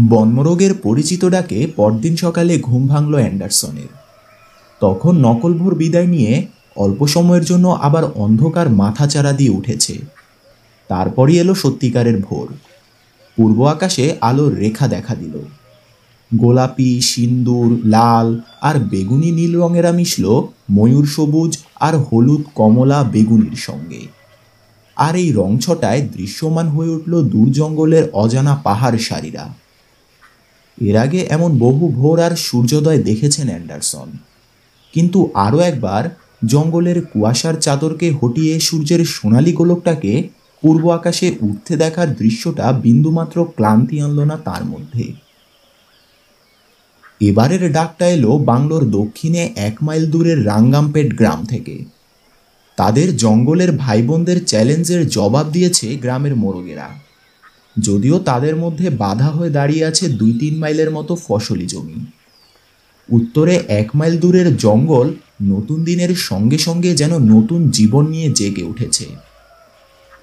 বনমরগের পরিচিত ডাকে পরদিন সকালে ঘুম ভাঙল অ্যান্ডারসনের। তখন নকলভোর বিদায় নিয়ে অল্প সময়ের জন্য আবার অন্ধকার মাথাচাড়া দিয়ে উঠেছে। তারপরই এলো সত্যিকারের ভোর। পূর্ব আকাশে আলোর রেখা দেখা দিল। গোলাপি, সিন্দুর, লাল আর বেগুনি নীল রঙেরা মিশল ময়ূর সবুজ আর হলুদ কমলা বেগুনির সঙ্গে। আর এই রং ছটায় দৃশ্যমান হয়ে উঠল দূর জঙ্গলের অজানা পাহাড় সারিরা। এর আগে এমন বহু ভোর আর সূর্যোদয় দেখেছেন অ্যান্ডারসন, কিন্তু আরও একবার জঙ্গলের কুয়াশার চাদরকে হটিয়ে সূর্যের সোনালি গোলকটাকে পূর্ব আকাশে উঠতে দেখার দৃশ্যটা বিন্দুমাত্র ক্লান্তি আনল না তার মধ্যে। এবারের ডাকটা এলো বাংলোর দক্ষিণে 1 মাইল দূরের রাঙ্গামপেট গ্রাম থেকে। তাদের জঙ্গলের ভাই বোনদের চ্যালেঞ্জের জবাব দিয়েছে গ্রামের মোরগেরা। যদিও তাদের মধ্যে বাধা হয়ে দাঁড়িয়ে আছে 2-3 মাইলের মতো ফসলি জমি। উত্তরে 1 মাইল দূরের জঙ্গল নতুন দিনের সঙ্গে সঙ্গে যেন নতুন জীবন নিয়ে জেগে উঠেছে।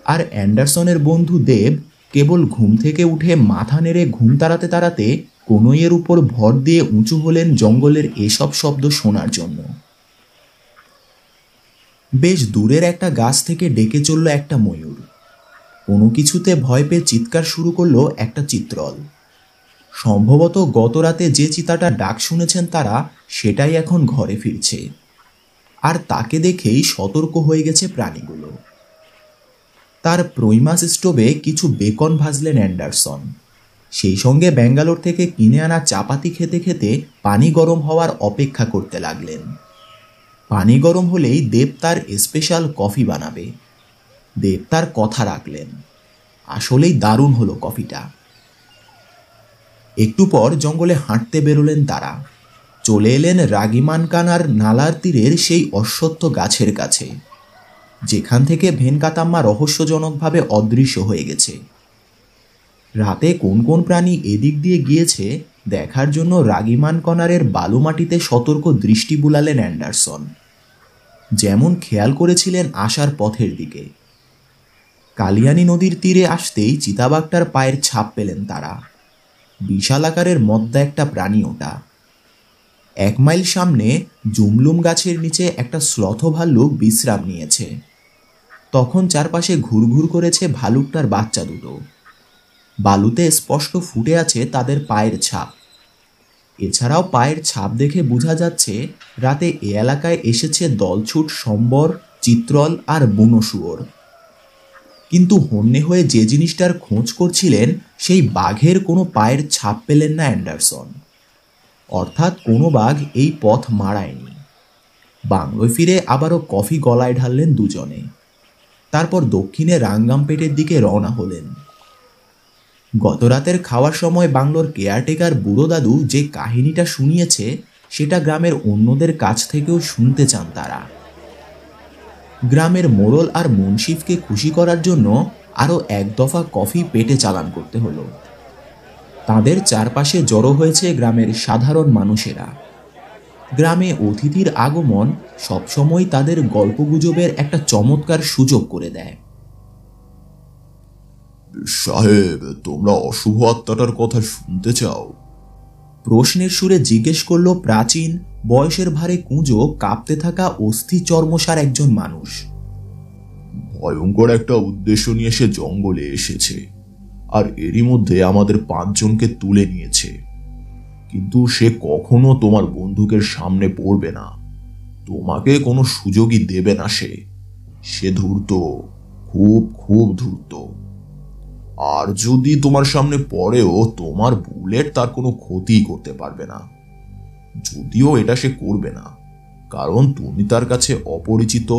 আর অ্যান্ডারসনের বন্ধু দেব কেবল ঘুম থেকে উঠে মাথা নেড়ে ঘুম তাড়াতে তাড়াতে কনইয়ের উপর ভর দিয়ে উঁচু হলেন জঙ্গলের এসব শব্দ শোনার জন্য। বেশ দূরের একটা গাছ থেকে ডেকে চলল একটা ময়ূর। কোনো কিছুতে ভয় পেয়ে চিৎকার শুরু করলো একটা চিত্রল। সম্ভবত গত রাতে যে চিতাটা ডাক শুনেছেন তারা সেটাই এখন ঘরে ফিরছে। আর তাকে দেখেই সতর্ক হয়ে গেছে প্রাণীগুলো। তার প্রইমাস স্টোভে কিছু বেকন ভাজলেন অ্যান্ডারসন। সেই সঙ্গে ব্যাঙ্গালোর থেকে কিনে আনা চাপাতি খেতে খেতে পানি গরম হওয়ার অপেক্ষা করতে লাগলেন। পানি গরম হলেই দেব তার স্পেশাল কফি বানাবে। দেব তার কথা রাখলেন। আসলেই দারুণ হলো কফিটা। একটু পর জঙ্গলে হাঁটতে বেরোলেন তারা। চলে এলেন রাগিমানকানার নালার তীরের সেই অশ্বত্থ গাছের কাছে, যেখান থেকে ভেনকাতাম্মা রহস্যজনকভাবে অদৃশ্য হয়ে গেছে। রাতে কোন কোন প্রাণী এদিক দিয়ে গিয়েছে দেখার জন্য রাগিমানকনারের বালুমাটিতে সতর্ক দৃষ্টি বুলালেন অ্যান্ডারসন, যেমন খেয়াল করেছিলেন আসার পথের দিকে। কালিয়ানি নদীর তীরে আসতেই চিতাবাঘটার পায়ের ছাপ পেলেন তারা। বিশাল আকারের মদ্দা একটা প্রাণী ওটা। 1 মাইল সামনে জুমলুম গাছের নিচে একটা শ্লথ ভাল্লুক বিশ্রাম নিয়েছে। তখন চারপাশে ঘুরঘুর করেছে ভালুকটার বাচ্চা দুটো। বালুতে স্পষ্ট ফুটে আছে তাদের পায়ের ছাপ। এছাড়াও পায়ের ছাপ দেখে বোঝা যাচ্ছে রাতে এ এলাকায় এসেছে দলছুট সম্বর, চিত্রল আর বুনো শুয়োর। কিন্তু হন্যে হয়ে যে জিনিসটার খোঁজ করছিলেন সেই বাঘের কোনো পায়ের ছাপ পেলেন না অ্যান্ডারসন। অর্থাৎ কোনো বাঘ এই পথ মাড়ায়নি। বাংলোয় ফিরে আবারও কফি গলায় ঢাললেন দুজনে। তারপর দক্ষিণে রাঙ্গামপেটের দিকে রওনা হলেন। গত রাতের খাওয়ার সময় বাংলোর কেয়ারটেকার বুড়ো দাদু যে কাহিনীটা শুনিয়েছে সেটা গ্রামের অন্যদের কাছ থেকেও শুনতে চান তারা। গ্রামের মোড়ল আর মুন্সিফকে খুশি করার জন্য আরও 1 দফা কফি পেটে চালান করতে হলো। তাদের চারপাশে জড়ো হয়েছে গ্রামের সাধারণ মানুষেরা। গ্রামে অতিথির আগমন সবসময় তাদের গল্পগুজবের একটা চমৎকার সুযোগ করে দেয়। সাহেব, তোমরা অশুভ আত্মাটার কথা শুনতে চাও? প্রশ্নের সুরে জিজ্ঞেস করল প্রাচীন, বয়সের ভারে কুঁজো কাঁপতে থাকা অস্থি চর্মসার একজন মানুষ। ভয়ঙ্কর একটা উদ্দেশ্য নিয়ে সে জঙ্গলে এসেছে, আর এরই মধ্যে আমাদের 5 জনকে তুলে নিয়েছে। কিন্তু সে কখনো তোমার বন্দুকের সামনে পড়বে না। তোমাকে কোনো সুযোগই দেবে না। সে ধূর্ত, খুব খুব ধূর্ত। আর যদি তোমার সামনে পড়েও তোমার বুলেট তার কোনো ক্ষতি করতে পারবে না। যদিও এটা সে করবে না, কারণ তুমি তার কাছে অপরিচিত,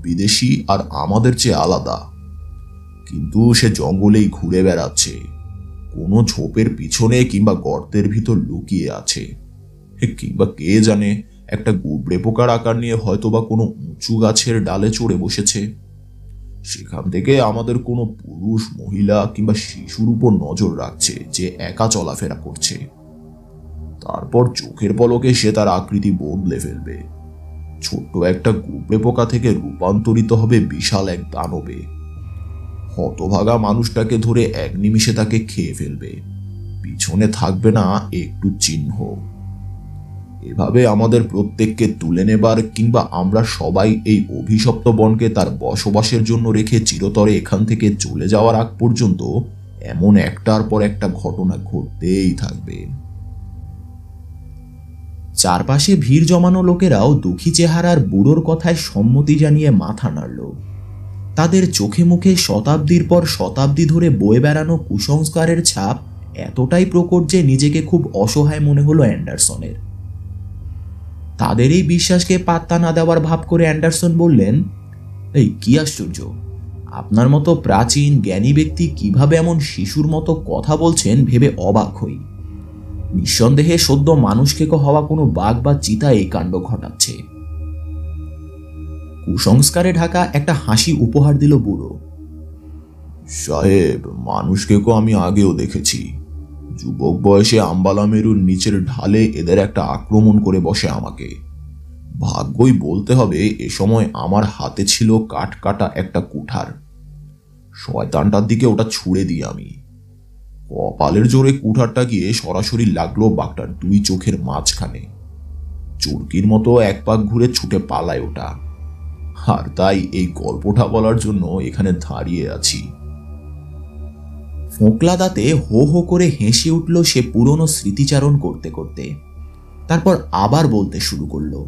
বিদেশি আর আমাদের চেয়ে আলাদা। কিন্তু সে জঙ্গলেই ঘুরে বেড়াচ্ছে, কোনো ঝোপের পিছনে কিংবা গর্তের ভিতর লুকিয়ে আছে, কিংবা কে জানে একটা গুবড়ে পোকার আকার নিয়ে হয়তোবা কোনো উঁচু গাছের ডালে চড়ে বসেছে। সেখান থেকে আমাদের কোনো পুরুষ, মহিলা কিংবা শিশুর উপর নজর রাখছে যে একা চলাফেরা করছে। তারপর চোখের পলকে সে তার আকৃতি বদলে ফেলবে। ছোট্ট একটা গুবড়ে পোকা থেকে রূপান্তরিত হবে বিশাল এক দানবে। হতভাগা মানুষটাকে ধরে 1 নিমিষে তাকে খেয়ে ফেলবে। পিছনে থাকবে না একটু চিহ্ন। এভাবে আমাদের প্রত্যেককে তুলে নেবার কিংবা আমরা সবাই এই অভিশপ্ত বনকে তার বসবাসের জন্য রেখে চিরতরে এখান থেকে চলে যাওয়ার আগ পর্যন্ত এমন একটার পর একটা ঘটনা ঘটতেই থাকবে। চারপাশে ভিড় জমানো লোকেরাও দুঃখী চেহারার বুড়োর কথায় সম্মতি জানিয়ে মাথা নাড়ল। তাদের চোখে মুখে শতাব্দীর পর শতাব্দী ধরে বয়ে বেড়ানো কুসংস্কারের ছাপ এতটাই প্রকট যে নিজেকে খুব অসহায় মনে হলো অ্যান্ডারসনের। তাদের এই বিশ্বাসকে পাত্তা না দেওয়ার ভাব করে অ্যান্ডারসন বললেন, এই কি আশ্চর্য, আপনার মতো প্রাচীন জ্ঞানী ব্যক্তি কিভাবে এমন শিশুর মতো কথা বলছেন ভেবে অবাক হই। নিঃসন্দেহে সদ্য মানুষকে হওয়া কোনো বাঘ বা চিতা এই কাণ্ড ঘটাচ্ছে। কুসংস্কারে ঢাকা একটা হাসি উপহার দিল বুড়ো। সাহেব, মানুষকে আমি আগেও দেখেছি। যুবক বয়সে আম্বালা মেরুর নিচের ঢালে এদের একটা আক্রমণ করে বসে আমাকে। ভাগ্যই বলতে হবে এ সময় আমার হাতে ছিল কাঠ কাটা একটা কুঠার। শয়তানটার দিকে ওটা ছুঁড়ে দিই আমি। কপালের জোরে কুঠারটা গিয়ে সরাসরি লাগলো বাঘটার দুই চোখের মাঝখানে। চুরকির মতো এক পাক ঘুরে ছুটে পালায় ওটা। আর তাই এই গল্পটা বলার জন্য এখানে দাঁড়িয়ে আছি। ফোঁকলা দাঁতে হো হো করে হেসে উঠল সে পুরনো স্মৃতিচারণ করতে করতে। তারপর আবার বলতে শুরু করলো,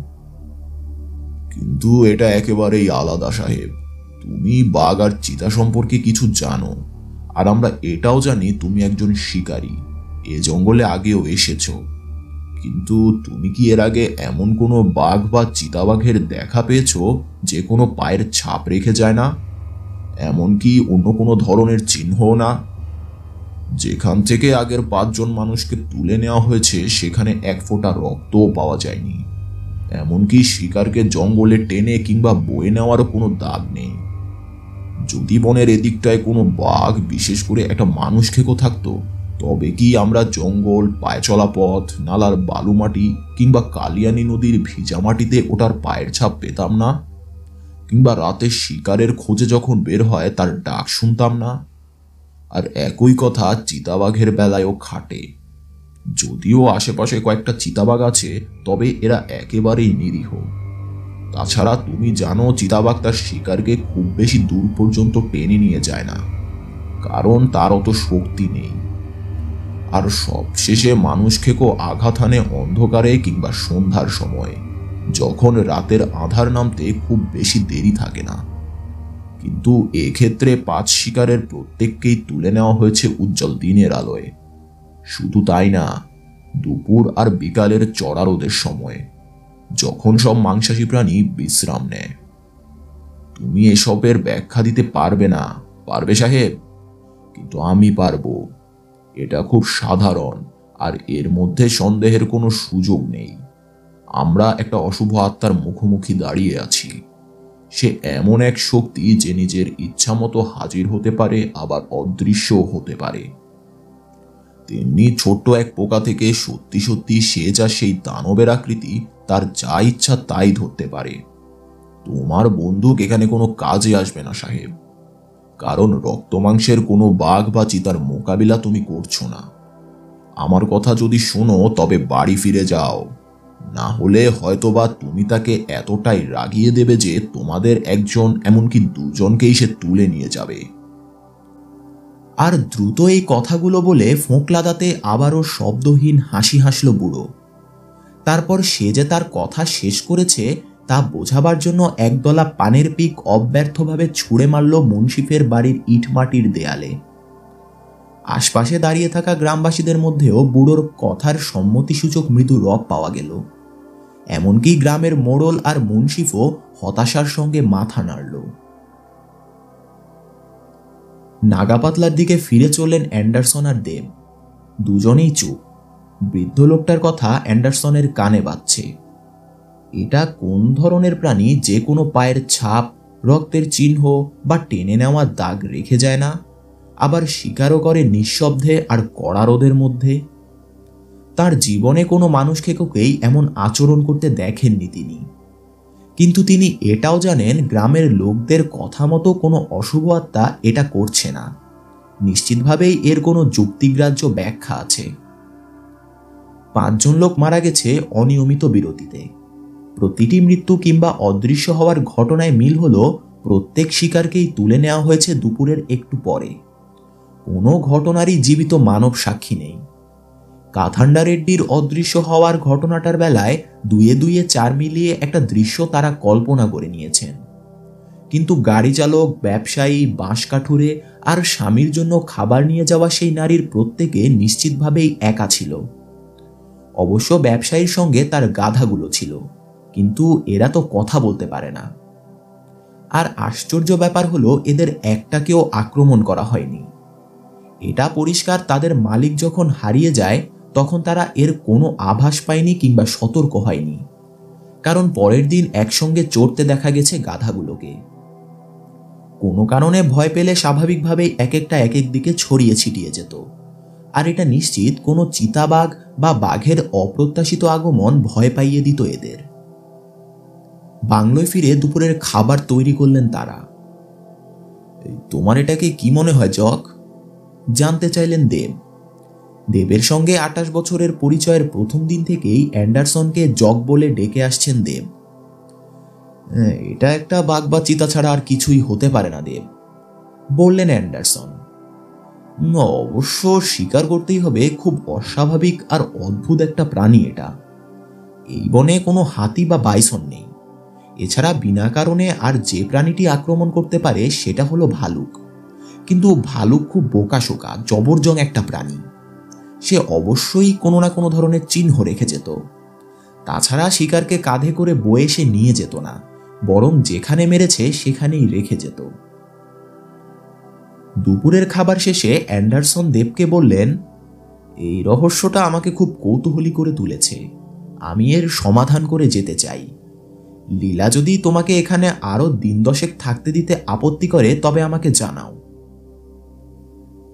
কিন্তু এটা একেবারেই আলাদা সাহেব। তুমি বাঘ আর চিতা সম্পর্কে কিছু জানো, আর আমরা এটাও জানি তুমি একজন শিকারী, এ জঙ্গলে আগেও এসেছো। কিন্তু তুমি কি এর আগে এমন কোনো বাঘ বা চিতাবাঘের দেখা পেয়েছো যে কোনো পায়ের ছাপ রেখে যায় না, এমনকি অন্য কোনো ধরনের চিহ্নও না? যেখান থেকে আগের 5 জন মানুষকে তুলে নেওয়া হয়েছে সেখানে এক ফোঁটা রক্তও পাওয়া যায়নি। এমনকি শিকারকে জঙ্গলে টেনে কিংবা বয়ে নেওয়ারও কোনো দাগ নেই। যদি বনের এদিকটায় কোনো বাঘ, বিশেষ করে একটা মানুষ খেকো থাকতো, তবে কি আমরা জঙ্গল, পায়ে চলা পথ, নালার বালুমাটি কিংবা কালিয়ানি নদীর ভিজা মাটিতে ওটার পায়ের ছাপ পেতাম না? কিংবা রাতে শিকারের খোঁজে যখন বের হয় তার ডাক শুনতাম না? আর একই কথা চিতাবাঘের বেলায়ও খাটে। যদিও আশেপাশে কয়েকটা চিতাবাঘ আছে, তবে এরা একেবারেই নিরীহ। তাছাড়া তুমি জানো চিতাবাঘ তার শিকারকে খুব বেশি দূর পর্যন্ত টেনে নিয়ে যায় না, কারণ তার অত শক্তি নেই। আর সবশেষে মানুষ খেকো আঘাত হানে অন্ধকারে কিংবা সন্ধ্যার সময়ে, যখন রাতের আঁধার নামতে খুব বেশি দেরি থাকে না। কিন্তু এক্ষেত্রে 5 শিকারের প্রত্যেককেই তুলে নেওয়া হয়েছে উজ্জ্বল দিনের আলোয়। শুধু তাই না, দুপুর আর বিকালের চড়া রোদের সময়, যখন সব মাংসাশী প্রাণী বিশ্রাম নেয়। তুমি এসবের ব্যাখ্যা দিতে পারবে না, পারবে সাহেব? কিন্তু আমি পারবো। এটা খুব সাধারণ, আর এর মধ্যে সন্দেহের কোনো সুযোগ নেই। আমরা একটা অশুভ আত্মার মুখোমুখি দাঁড়িয়ে আছি। সে এমন এক শক্তি যে নিজের ইচ্ছা মতো হাজির হতে পারে, আবার অদৃশ্যও হতে পারে। তেমনি ছোট্ট এক পোকা থেকে সত্যি সত্যি সে যা সেই দানবের আকৃতি, তার যা ইচ্ছা তাই ধরতে পারে। তোমার বন্দুক এখানে কোনো কাজে আসবে না সাহেব, কারণ রক্ত মাংসের কোনো বাঘ বা চিতার মোকাবিলা তুমি করছো না। আমার কথা যদি শোনো তবে বাড়ি ফিরে যাও, না হলে হয়তোবা তুমি তাকে এতটাই রাগিয়ে দেবে যে তোমাদের একজন, এমনকি 2 জনকেই সে তুলে নিয়ে যাবে। আর দ্রুত এই কথাগুলো বলে ফোঁকলা দাঁতে আবারও শব্দহীন হাসি হাসল বুড়ো। তারপর সে যে তার কথা শেষ করেছে তা বোঝাবার জন্য একদলা পানের পিক অব্যর্থভাবে ছুঁড়ে মারল মুন্সিফের বাড়ির ইটমাটির দেয়ালে। আশপাশে দাঁড়িয়ে থাকা গ্রামবাসীদের মধ্যেও বুড়োর কথার সম্মতিসূচক মৃদু রব পাওয়া গেল। এমনকি গ্রামের মোড়ল আর মুন্সিফও হতাশার সঙ্গে মাথা নাড়ল। নাগাপাতলার দিকে ফিরে চললেন অ্যান্ডারসন আর দেব। দুজনেই চুপ। বৃদ্ধ লোকটার কথা অ্যান্ডারসনের কানে বাজছে। এটা কোন ধরনের প্রাণী যে কোনো পায়ের ছাপ, রক্তের চিহ্ন বা টেনে নেওয়া দাগ রেখে যায় না, আবার শিকারও করে নিঃশব্দে আর কড়া রোদের মধ্যে? তার জীবনে কোনো মানুষ খেকোকেই এমন আচরণ করতে দেখেননি তিনি। কিন্তু তিনি এটাও জানেন গ্রামের লোকদের কথা মতো কোনো অশুভ আত্মা এটা করছে না। নিশ্চিতভাবেই এর কোনো যুক্তিগ্রাহ্য ব্যাখ্যা আছে। 5 জন লোক মারা গেছে অনিয়মিত বিরতিতে। প্রতিটি মৃত্যু কিংবা অদৃশ্য হওয়ার ঘটনায় মিল হলো প্রত্যেক শিকারকেই তুলে নেওয়া হয়েছে দুপুরের একটু পরে। কোনো ঘটনারই জীবিত মানব সাক্ষী নেই। কাথান্ডা রেড্ডির অদৃশ্য হওয়ার ঘটনাটার বেলায় 2-2 4 মিলিয়ে একটা দৃশ্য তারা কল্পনা করে নিয়েছেন, কিন্তু গাড়ি চালক, ব্যবসায়ী, বাঁশ কাঠুরে আর স্বামীর জন্য খাবার নিয়ে যাওয়া সেই নারীর প্রত্যেকে নিশ্চিতভাবেই একা ছিল। অবশ্য ব্যবসায়ীর সঙ্গে তার গাধাগুলো ছিল, কিন্তু এরা তো কথা বলতে পারে না। আর আশ্চর্য ব্যাপার হলো এদের একটাকেও আক্রমণ করা হয়নি। এটা পরিষ্কার তাদের মালিক যখন হারিয়ে যায় তখন তারা এর কোনো আভাস পায়নি কিংবা সতর্ক হয়নি, কারণ পরের দিন একসঙ্গে চড়তে দেখা গেছে গাধাগুলোকে। কোনো কারণে ভয় পেলে স্বাভাবিকভাবেই এক একটা এক এক দিকে ছড়িয়ে ছিটিয়ে যেত, আর এটা নিশ্চিত কোনো চিতাবাঘ বা বাঘের অপ্রত্যাশিত আগমন ভয় পাইয়ে দিত এদের। বাংলোয় ফিরে দুপুরের খাবার তৈরি করলেন তারা। তোমার এটাকে কি মনে হয় জক? জানতে চাইলেন দেব। দেবের সঙ্গে 28 বছরের পরিচয়ের প্রথম দিন থেকেই অ্যান্ডারসনকে জক বলে ডেকে আসছেন দেব। এটা একটা বাঘ বা চিতা ছাড়া আর কিছুই হতে পারে না দেব, বললেন অ্যান্ডারসন। অবশ্য স্বীকার করতেই হবে খুব অস্বাভাবিক আর অদ্ভুত একটা প্রাণী এটা। এই বনে কোনো হাতি বা বাইসন নেই। এছাড়া বিনা কারণে আর যে প্রাণীটি আক্রমণ করতে পারে সেটা হলো ভালুক, কিন্তু ভালুক খুব বোকাশোকা জবরজং একটা প্রাণী। সে অবশ্যই কোনো না কোনো ধরনের চিহ্ন রেখে যেত। তাছাড়া শিকারকে কাঁধে করে বয়ে সে নিয়ে যেত না, বরং যেখানে মেরেছে সেখানেই রেখে যেত। দুপুরের খাবার শেষে অ্যান্ডারসন দেবকে বললেন, এই রহস্যটা আমাকে খুব কৌতূহলী করে তুলেছে। আমি এর সমাধান করে যেতে চাই। লীলা যদি তোমাকে এখানে আরো দিন 10 থাকতে দিতে আপত্তি করে তবে আমাকে জানাও।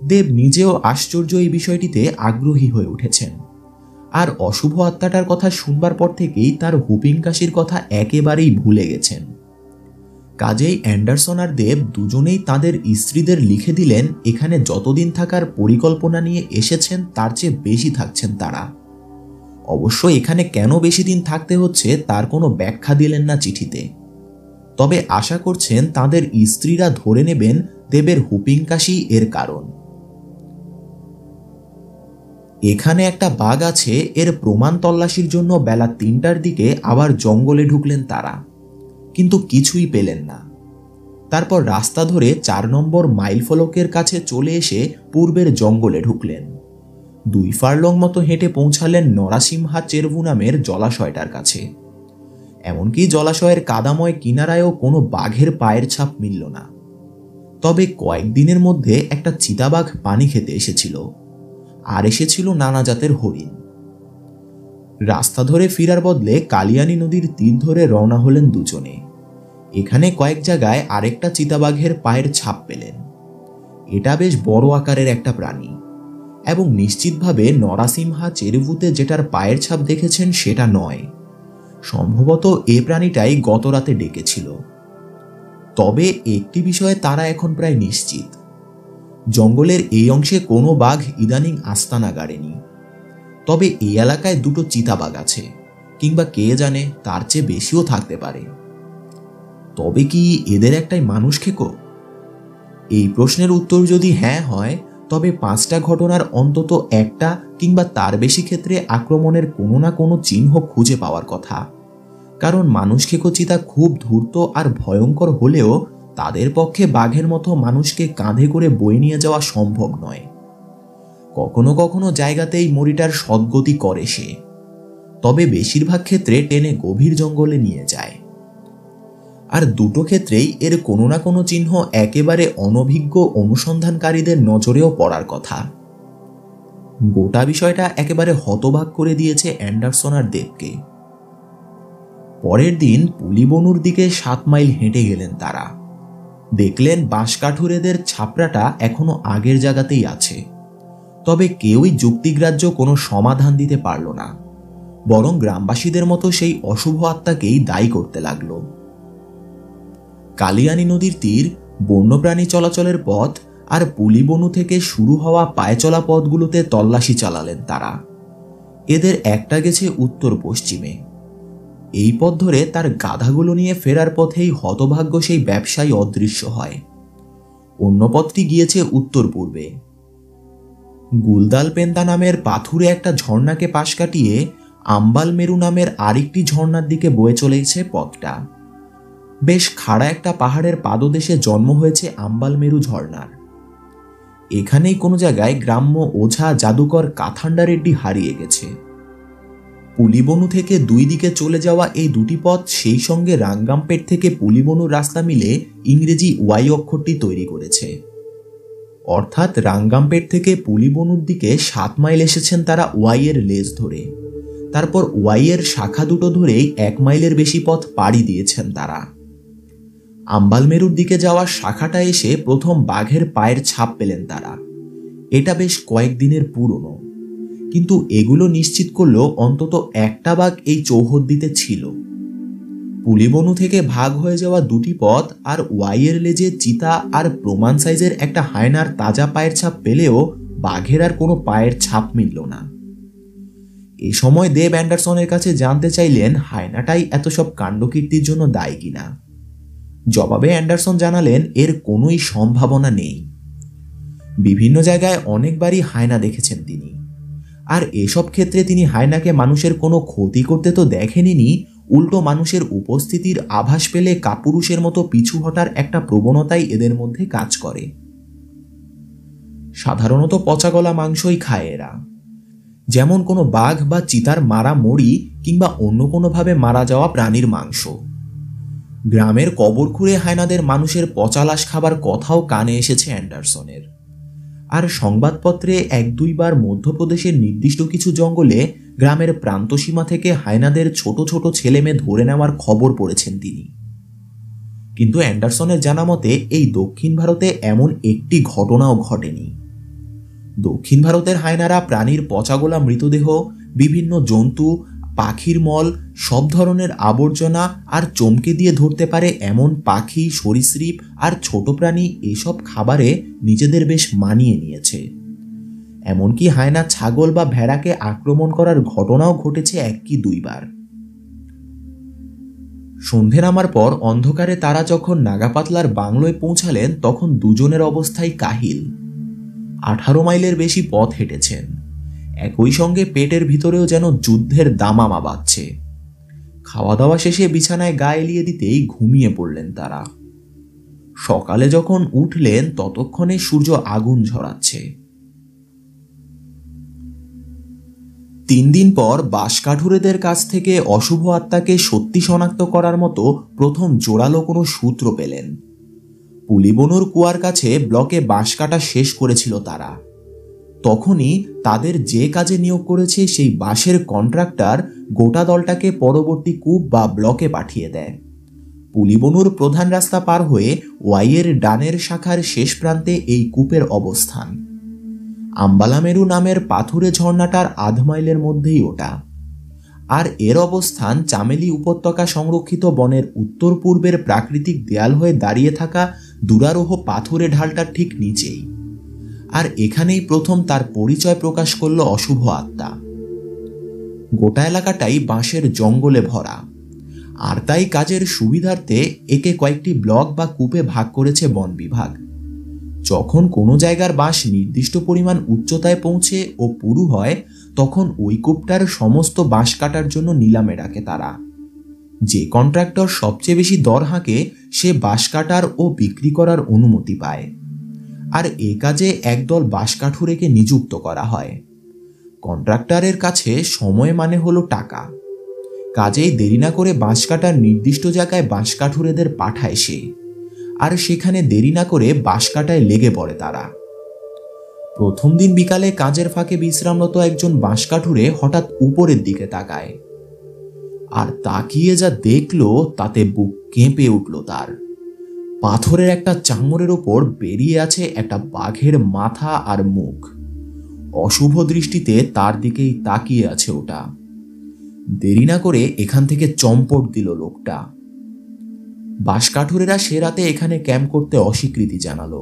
দেব নিজেও আশ্চর্য এই বিষয়টিতে আগ্রহী হয়ে উঠেছেন, আর অশুভ আত্মাটার কথা শুনবার পর থেকেই তার হুপিং কাশির কথা একেবারেই ভুলে গেছেন। কাজেই অ্যান্ডারসন আর দেব দুজনেই তাদের স্ত্রীদের লিখে দিলেন এখানে যতদিন থাকার পরিকল্পনা নিয়ে এসেছেন তার চেয়ে বেশি থাকছেন তারা। অবশ্য এখানে কেন বেশি দিন থাকতে হচ্ছে তার কোনো ব্যাখ্যা দিলেন না চিঠিতে, তবে আশা করছেন তাদের স্ত্রীরা ধরে নেবেন দেবের হুপিং কাশি এর কারণ। এখানে একটা বাঘ আছে এর প্রমাণ তল্লাশির জন্য বেলা 3টার দিকে আবার জঙ্গলে ঢুকলেন তারা, কিন্তু কিছুই পেলেন না। তারপর রাস্তা ধরে 4 নম্বর মাইল ফলকের কাছে চলে এসে পূর্বের জঙ্গলে ঢুকলেন। 2 ফার্লং মতো হেঁটে পৌঁছালেন নরাসিমহা চেরভু নামের জলাশয়টার কাছে। এমনকি জলাশয়ের কাদাময় কিনারায়ও কোনো বাঘের পায়ের ছাপ মিলল না। তবে কয়েকদিনের মধ্যে একটা চিতাবাঘ পানি খেতে এসেছিল, আর এসেছিল নানা জাতের হরিণ। রাস্তা ধরে ফিরার বদলে কালিয়ানী নদীর তীর ধরে রওনা হলেন দুজনে। এখানে কয়েক জায়গায় আরেকটা চিতাবাঘের পায়ের ছাপ পেলেন। এটা বেশ বড় আকারের একটা প্রাণী, এবং নিশ্চিতভাবে নরাসিমহা চেরুভুতে যেটার পায়ের ছাপ দেখেছেন সেটা নয়। সম্ভবত এ প্রাণীটাই গত রাতে ডেকেছিল। তবে একটি বিষয়ে তারা এখন প্রায় নিশ্চিত, জঙ্গলের এই অংশে কোনো বাঘ ইদানিং আস্তানা গাড়েনি। তবে এই এলাকায় 2টো চিতাবাঘ আছে, কিংবা কে জানে তার চেয়ে বেশিও থাকতে পারে। তবে কি এদের একটাই মানুষ খেকো? এই প্রশ্নের উত্তর যদি হ্যাঁ হয় তবে 5টা ঘটনার অন্তত একটা কিংবা তার বেশি ক্ষেত্রে আক্রমণের কোনো না কোনো চিহ্ন খুঁজে পাওয়ার কথা। কারণ মানুষ খেকো চিতা খুব ধূর্ত আর ভয়ঙ্কর হলেও তাদের পক্ষে বাঘের মতো মানুষকে কাঁধে করে বয়ে নিয়ে যাওয়া সম্ভব নয়। কখনো কখনো জায়গাতেই মরিটার সদ্গতি করে সে, তবে বেশিরভাগ ক্ষেত্রে টেনে গভীর জঙ্গলে নিয়ে যায়। আর 2টো ক্ষেত্রেই এর কোনো না কোনো চিহ্ন একেবারে অনভিজ্ঞ অনুসন্ধানকারীদের নজরেও পড়ার কথা। গোটা বিষয়টা একেবারে হতবাক করে দিয়েছে অ্যান্ডারসন আর দেবকে। পরের দিন পুলিবনুর দিকে 7 মাইল হেঁটে গেলেন তারা। দেখলেন বাঁশকাঠুরেদের ছাপড়াটা এখনো আগের জায়গাতেই আছে, তবে কেউই যুক্তিগ্রাহ্য কোনো সমাধান দিতে পারল না, বরং গ্রামবাসীদের মতো সেই অশুভ আত্মাকেই দায়ী করতে লাগলো। কালিয়ানী নদীর তীর, বন্যপ্রাণী চলাচলের পথ আর পুলিবনু থেকে শুরু হওয়া পায়ে চলা পথগুলোতে তল্লাশি চালালেন তারা। এদের একটা গেছে উত্তর পশ্চিমে। এই পথ ধরে তার গাধাগুলো নিয়ে ফেরার পথেই হতভাগ্য সেই ব্যবসায়ী অদৃশ্য হয়। অন্য পথটি গিয়েছে উত্তর পূর্বে। গুলদাল পেন্তা নামের পাথুরে একটা ঝর্ণাকে পাশ কাটিয়ে আম্বাল মেরু নামের আরেকটি ঝর্ণার দিকে বয়ে চলেছে পথটা। বেশ খাড়া একটা পাহাড়ের পাদদেশে জন্ম হয়েছে আম্বাল মেরু ঝর্ণার। এখানেই কোনো জায়গায় গ্রাম্য ওঝা জাদুকর কাথান্ডা রেড্ডি হারিয়ে গেছে। পুলিবনু থেকে দুই দিকে চলে যাওয়া এই দুটি পথ সেই সঙ্গে রাঙ্গামপেট থেকে পুলিবনুর রাস্তা মিলে ইংরেজি ওয়াই অক্ষরটি তৈরি করেছে। অর্থাৎ রাঙ্গামপেট থেকে পুলিবনুর দিকে 7 মাইল এসেছেন তারা ওয়াই এর লেজ ধরে। তারপর ওয়াই এর শাখা দুটো ধরেই 1 মাইলের বেশি পথ পাড়ি দিয়েছেন তারা। আম্বালমেরুর দিকে যাওয়ার শাখাটা এসে প্রথম বাঘের পায়ের ছাপ পেলেন তারা। এটা বেশ কয়েকদিনের পুরনো, কিন্তু এগুলো নিশ্চিত করলেও অন্তত একটা বাঘ এই চৌহদ্দিতে ছিল। পুলিবনু থেকে ভাগ হয়ে যাওয়া দুটি পথ আর ওয়াইয়ের লেজে চিতা আর প্রমাণ সাইজের একটা হায়নার তাজা পায়ের ছাপ পেলেও বাঘের আর কোনো পায়ের ছাপ মিলল না। এ সময় দেব অ্যান্ডারসনের কাছে জানতে চাইলেন হায়নাটাই এত সব কাণ্ডকীর্তির জন্য দায়ী কিনা। জবাবে অ্যান্ডারসন জানালেন এর কোনোই সম্ভাবনা নেই। বিভিন্ন জায়গায় অনেকবারই হায়না দেখেছেন তিনি, আর এসব ক্ষেত্রে তিনি হায়নাকে মানুষের কোনো ক্ষতি করতে তো দেখেনি, উল্টো মানুষের উপস্থিতির আভাস পেলে কাপুরুষের মতো পিছু হটার একটা প্রবণতাই এদের মধ্যে কাজ করে। সাধারণত পচাগলা মাংসই খায় এরা, যেমন কোনো বাঘ বা চিতার মারা মরি কিংবা অন্য কোনোভাবে মারা যাওয়া প্রাণীর মাংস। গ্রামের কবর খুঁড়ে হায়নাদের মানুষের পচা লাশ খাবার কথাও কানে এসেছে অ্যান্ডারসনের। আর সংবাদপত্রে 1-2 বার মধ্যপ্রদেশের নির্দিষ্ট কিছু জঙ্গলে গ্রামের প্রান্তসীমা থেকে হায়নাদের ছোট ছোট ছেলে মেয়ে ধরে নেওয়ার খবর পড়েছেন তিনি। কিন্তু অ্যান্ডারসনের জানা মতে এই দক্ষিণ ভারতে এমন একটি ঘটনাও ঘটেনি। দক্ষিণ ভারতের হায়নারা প্রাণীর পচাগোলা মৃতদেহ, বিভিন্ন জন্তু, পাখির মল, সব ধরনের আবর্জনা আর চমকে দিয়ে ধরতে পারে এমন পাখি, সরীসৃপ আর ছোট প্রাণী এসব খাবারে নিজেদের বেশ মানিয়ে নিয়েছে। এমনকি হায়না ছাগল বা ভেড়াকে আক্রমণ করার ঘটনাও ঘটেছে 1 কি 2 বার। সন্ধে নামার পর অন্ধকারে তারা যখন নাগাপাতলার বাংলোয় পৌঁছালেন তখন দুজনের অবস্থাই কাহিল। 18 মাইলের বেশি পথ হেঁটেছেন। একই সঙ্গে পেটের ভিতরেও যেন যুদ্ধের দামামা বাজছে। খাওয়া দাওয়া শেষে বিছানায় গা এলিয়ে দিতেই ঘুমিয়ে পড়লেন তারা। সকালে যখন উঠলেন ততক্ষণে সূর্য আগুন ঝরাচ্ছে। 3 দিন পর বাঁশকাঠুরেদের কাছ থেকে অশুভ আত্মাকে সত্যি শনাক্ত করার মতো প্রথম জোরালো কোনো সূত্র পেলেন। পুলিবনুর কুয়ার কাছে ব্লকে বাঁশ কাটা শেষ করেছিল তারা। তখনই তাদের যে কাজে নিয়োগ করেছে সেই বাঁশের কন্ট্রাক্টর গোটা দলটাকে পরবর্তী কূপ বা ব্লকে পাঠিয়ে দেয়। পুলিবনুর প্রধান রাস্তা পার হয়ে ওয়াইয়ের ডানের শাখার শেষ প্রান্তে এই কূপের অবস্থান। আম্বালামেরু নামের পাথুরে ঝর্ণাটার 1/2 মাইলের মধ্যেই ওটা। আর এর অবস্থান চামেলি উপত্যকা সংরক্ষিত বনের উত্তর পূর্বের প্রাকৃতিক দেয়াল হয়ে দাঁড়িয়ে থাকা দুরারোহ পাথুরে ঢালটার ঠিক নিচেই। আর এখানেই প্রথম তার পরিচয় প্রকাশ করল অশুভ আত্মা। গোটা এলাকাটাই বাঁশের জঙ্গলে ভরা, আর তাই কাজের সুবিধার্থে একে কয়েকটি ব্লক বা কূপে ভাগ করেছে বন বিভাগ। যখন কোনো জায়গার বাঁশ নির্দিষ্ট পরিমাণ উচ্চতায় পৌঁছে ও পুরু হয় তখন ওই কূপটার সমস্ত বাঁশ কাটার জন্য নিলামে ডাকে তারা। যে কন্ট্রাক্টর সবচেয়ে বেশি দর হাঁকে সে বাঁশ কাটার ও বিক্রি করার অনুমতি পায়। আর এ কাজে একদল বাঁশকাঠুরেকে নিযুক্ত করা হয়। কন্ট্রাক্টরের কাছে সময় মানে হলো টাকা। কাজেই দেরি না করে বাঁশ কাটার নির্দিষ্ট জায়গায় বাঁশকাঠুরেদের পাঠায় সে, আর সেখানে দেরি না করে বাঁশ কাটায় লেগে পড়ে তারা। প্রথম দিন বিকালে কাজের ফাঁকে বিশ্রামরত একজন বাঁশকাঠুরে হঠাৎ উপরের দিকে তাকায়, আর তাকিয়ে যা দেখলো তাতে বুক কেঁপে উঠল তার। পাথরের একটা চাঙড়ের ওপর বেরিয়ে আছে একটা বাঘের মাথা আর মুখ। অশুভ দৃষ্টিতে তার দিকেই তাকিয়ে আছে ওটা। দেরি না করে এখান থেকে চম্পট দিল লোকটা। বাঁশকাঠুরেরা সে রাতে এখানে ক্যাম্প করতে অস্বীকৃতি জানালো।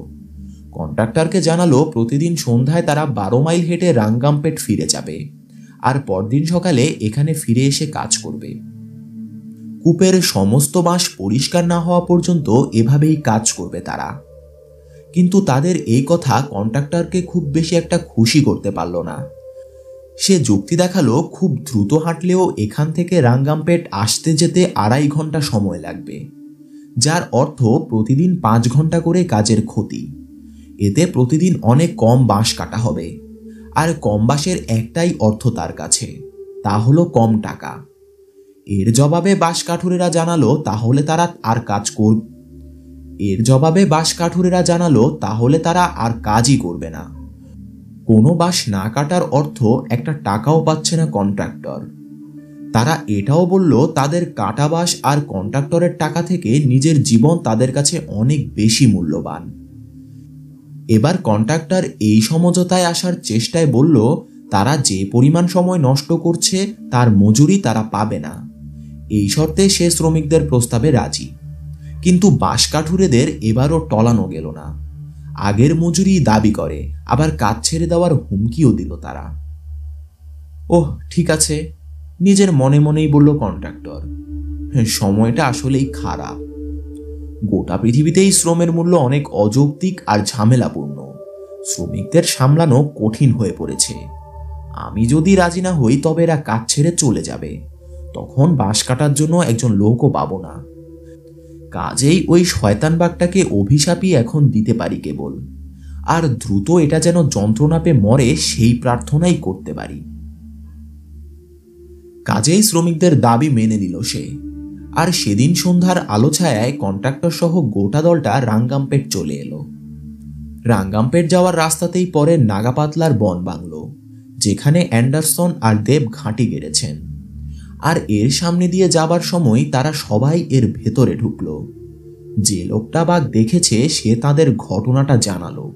কন্ট্রাক্টরকে জানালো প্রতিদিন সন্ধ্যায় তারা 12 মাইল হেঁটে রাঙ্গামপেট ফিরে যাবে আর পরদিন সকালে এখানে ফিরে এসে কাজ করবে। কূপের সমস্ত বাঁশ পরিষ্কার না হওয়া পর্যন্ত এভাবেই কাজ করবে তারা। কিন্তু তাদের এই কথা কন্ট্রাক্টরকে খুব বেশি একটা খুশি করতে পারল না। সে যুক্তি দেখালো খুব দ্রুত হাঁটলেও এখান থেকে রাঙ্গামপেট আসতে যেতে 2.5 ঘন্টা সময় লাগবে, যার অর্থ প্রতিদিন 5 ঘন্টা করে কাজের ক্ষতি। এতে প্রতিদিন অনেক কম বাঁশ কাটা হবে, আর কম বাঁশের একটাই অর্থ তার কাছে, তা হলো কম টাকা। এর জবাবে বাঁশ কাঠুরেরা জানালো তাহলে তারা আর কাজই করবে না। কোনো বাঁশ না কাটার অর্থ একটা টাকাও পাচ্ছে না কন্ট্রাক্টর। তারা এটাও বলল তাদের কাটা বাঁশ আর কন্ট্রাক্টরের টাকা থেকে নিজের জীবন তাদের কাছে অনেক বেশি মূল্যবান। এবার কন্ট্রাক্টর এই সমঝোতায় আসার চেষ্টায় বলল তারা যে পরিমাণ সময় নষ্ট করছে তার মজুরি তারা পাবে না। এই শর্তে সে শ্রমিকদের প্রস্তাবে রাজি। কিন্তু বাঁশ কাঠুরেদের এবারও টলানো গেল না। আগের মজুরি দাবি করে, আবার কাজ ছেড়ে দেওয়ার হুমকিও দিল তারা। ওহ ঠিক আছে, নিজের মনে মনেই বলল কন্ট্রাক্টর। সময়টা আসলেই খারাপ। গোটা পৃথিবীতেই শ্রমের মূল্য অনেক অযৌক্তিক আর ঝামেলাপূর্ণ। শ্রমিকদের সামলানো কঠিন হয়ে পড়েছে। আমি যদি রাজি না হই তবে এরা কাজ ছেড়ে চলে যাবে, তখন বাঁশ কাটার জন্য একজন লোকও পাবো না। কাজেই ওই শয়তান বাঘটাকে অভিশাপই এখন দিতে পারি কেবল, আর দ্রুত এটা যেন যন্ত্রণা পেয়ে মরে সেই প্রার্থনাই করতে পারি। কাজেই শ্রমিকদের দাবি মেনে নিল সে। আর সেদিন সন্ধ্যার আলো ছায়ায় কন্ট্রাক্টর সহ গোটা দলটা রাঙ্গামপেট চলে এলো। রাঙ্গামপেট যাওয়ার রাস্তাতেই পরে নাগাপাতলার বন বাংলো, যেখানে অ্যান্ডারসন আর দেব ঘাঁটি গেড়েছেন। আর এর সামনে দিয়ে যাবার সময় তারা সবাই এর ভেতরে ঢুকলো। যে লোকটা বাঘ দেখেছে সে তাদের ঘটনাটা জানালো।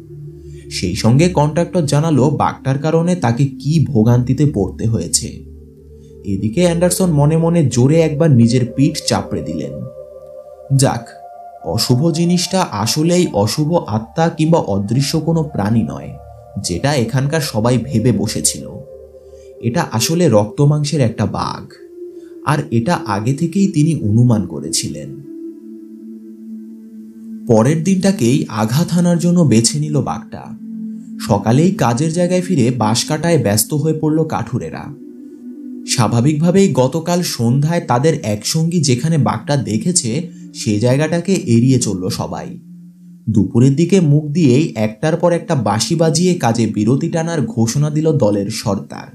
সেই সঙ্গে কন্ট্রাক্টর জানালো বাঘটার কারণে তাকে কি ভোগান্তিতে পড়তে হয়েছে। এদিকে অ্যান্ডারসন মনে মনে জোরে একবার নিজের পিঠ চাপড়ে দিলেন। যাক, অশুভ জিনিসটা আসলেই অশুভ আত্মা কিংবা অদৃশ্য কোনো প্রাণী নয়, যেটা এখানকার সবাই ভেবে বসেছিল। এটা আসলে রক্ত মাংসের একটা বাঘ, আর এটা আগে থেকেই তিনি অনুমান করেছিলেন। পরের দিনটাকেই আঘাত হানার জন্য বেছে নিল বাঘটা। সকালেই কাজের জায়গায় ফিরে বাঁশ কাটায় ব্যস্ত হয়ে পড়ল কাঠুরেরা। স্বাভাবিকভাবেই গতকাল সন্ধ্যায় তাদের একসঙ্গী যেখানে বাঘটা দেখেছে সে জায়গাটাকে এড়িয়ে চলল সবাই। দুপুরের দিকে মুখ দিয়েই একটার পর একটা বাঁশি বাজিয়ে কাজে বিরতি টানার ঘোষণা দিল দলের সর্দার।